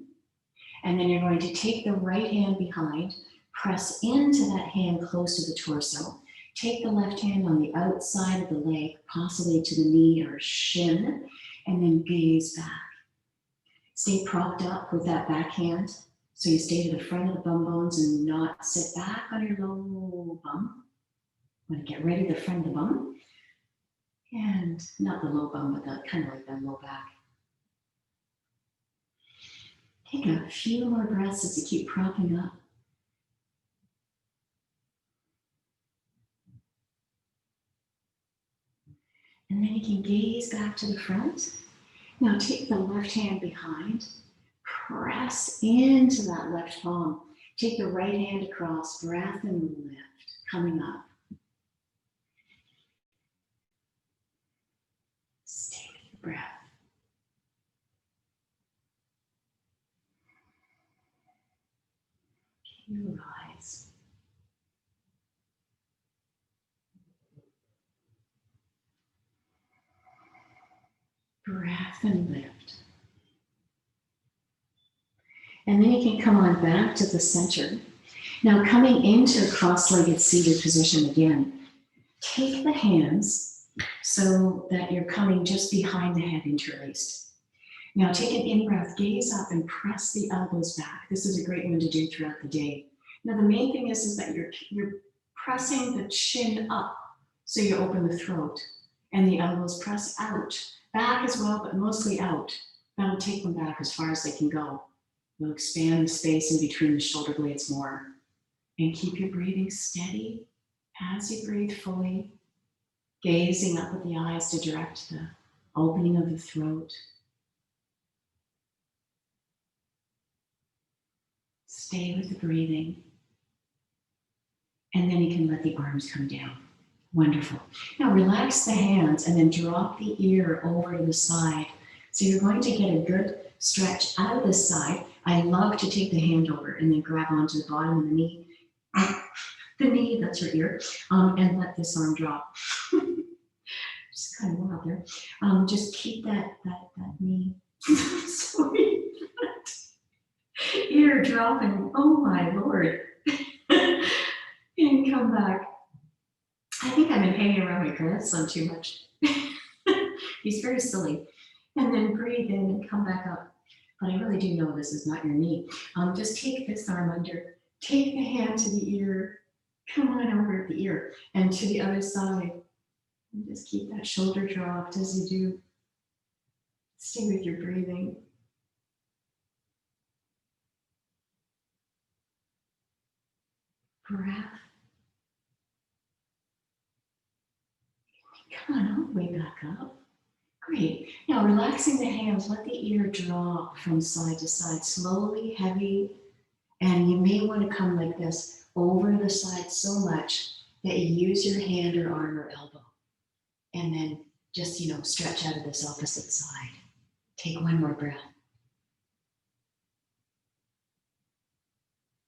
S1: And then you're going to take the right hand behind, press into that hand close to the torso. Take the left hand on the outside of the leg, possibly to the knee or shin, and then gaze back. Stay propped up with that back hand, so you stay to the front of the bum bones and not sit back on your low bum. I'm going to get ready to the front of the bum, and not the low bum, but the kind of like the low back. Take a few more breaths as you keep propping up. And then you can gaze back to the front. Now take the left hand behind, press into that left palm. Take the right hand across, breath and lift, coming up. Stay with your breath. You rise. Breath and lift. And then you can come on back to the center. Now coming into a cross-legged seated position again, take the hands so that you're coming just behind the head interlaced. Now take an in-breath, gaze up and press the elbows back. This is a great one to do throughout the day. Now the main thing is that you're pressing the chin up so you open the throat, and the elbows press out, back as well, but mostly out. That'll take them back as far as they can go. You'll expand the space in between the shoulder blades more. And keep your breathing steady as you breathe fully, gazing up at the eyes to direct the opening of the throat. Stay with the breathing. And then you can let the arms come down. Wonderful. Now relax the hands and then drop the ear over to the side. So you're going to get a good stretch out of the side. I love to take the hand over and then grab onto the bottom of the knee. The knee, that's your ear, and let this arm drop. Just kind of wild there. Just keep that knee. Sorry. Ear dropping. Oh my Lord. And come back. I think I've been hanging around my grandson too much. He's very silly. And then breathe in and come back up. But I really do know this is not your knee. Just take this arm under. Take the hand to the ear. Come on over the ear and to the other side. And just keep that shoulder dropped as you do. Stay with your breathing. Breath. Come on all the way back up. Great. Now relaxing the hands, let the ear drop from side to side, slowly, heavy. And you may want to come like this over the side so much that you use your hand or arm or elbow. And then just, stretch out of this opposite side. Take one more breath.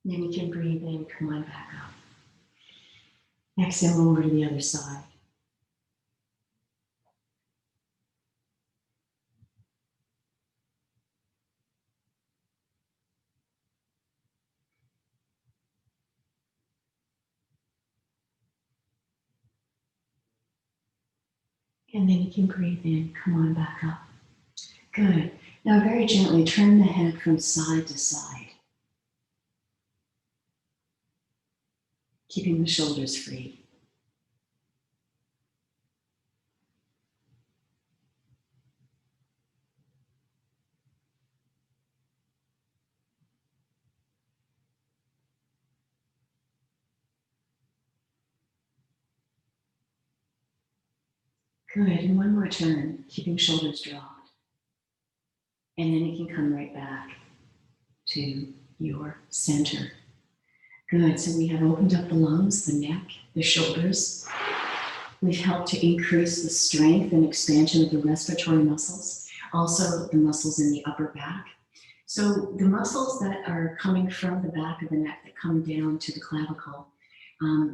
S1: Then you can breathe in, come on back up. Exhale over to the other side. And then you can breathe in, come on back up. Good. Now very gently turn the head from side to side, keeping the shoulders free. Good, and one more turn, keeping shoulders dropped. And then you can come right back to your center. Good, so we have opened up the lungs, the neck, the shoulders. We've helped to increase the strength and expansion of the respiratory muscles, also the muscles in the upper back. So the muscles that are coming from the back of the neck that come down to the clavicle,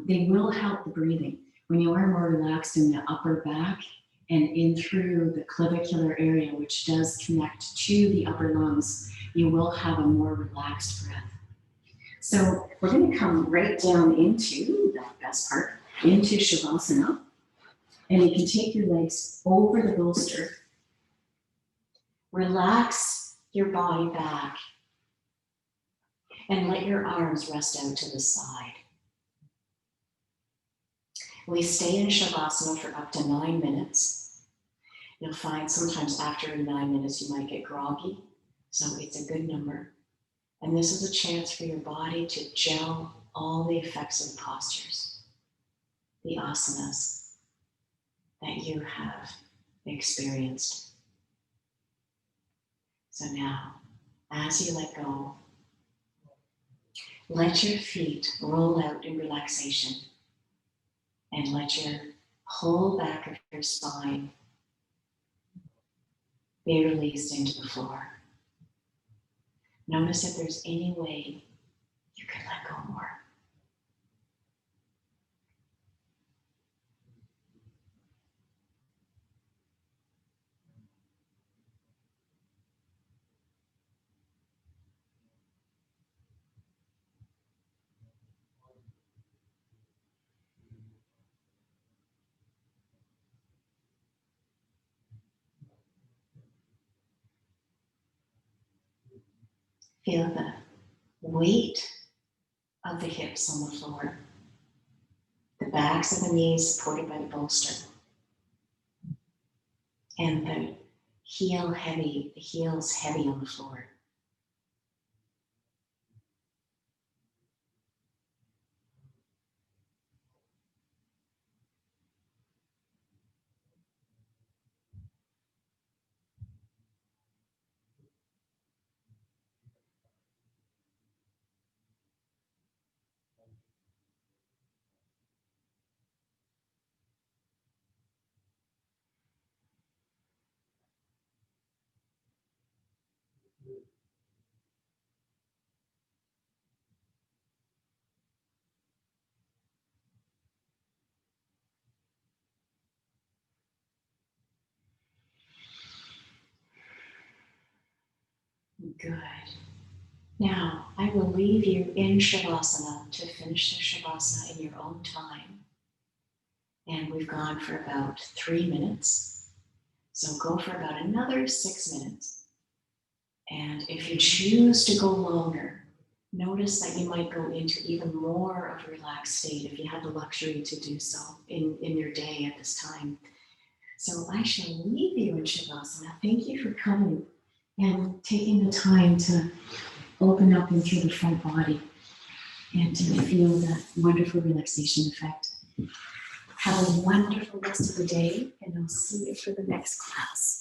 S1: they will help the breathing. When you are more relaxed in the upper back and in through the clavicular area, which does connect to the upper lungs, you will have a more relaxed breath. So we're going to come right down into that best part, into Shavasana. And you can take your legs over the bolster. Relax your body back and let your arms rest out to the side. We stay in Shavasana for up to 9 minutes. You'll find sometimes after 9 minutes you might get groggy, so it's a good number. And this is a chance for your body to gel all the effects of the postures, the asanas that you have experienced. So now, as you let go, let your feet roll out in relaxation and let your whole back of your spine be released into the floor. Notice if there's any way you can let go more. Feel the weight of the hips on the floor, the backs of the knees supported by the bolster, and the heels heavy on the floor. Good. Now, I will leave you in Shavasana to finish the Shavasana in your own time. And we've gone for about 3 minutes. So go for about another 6 minutes. And if you choose to go longer, notice that you might go into even more of a relaxed state if you have the luxury to do so in your day at this time. So I shall leave you in Shavasana. Thank you for coming and taking the time to open up into the front body and to feel that wonderful relaxation effect. Have a wonderful rest of the day, and I'll see you for the next class.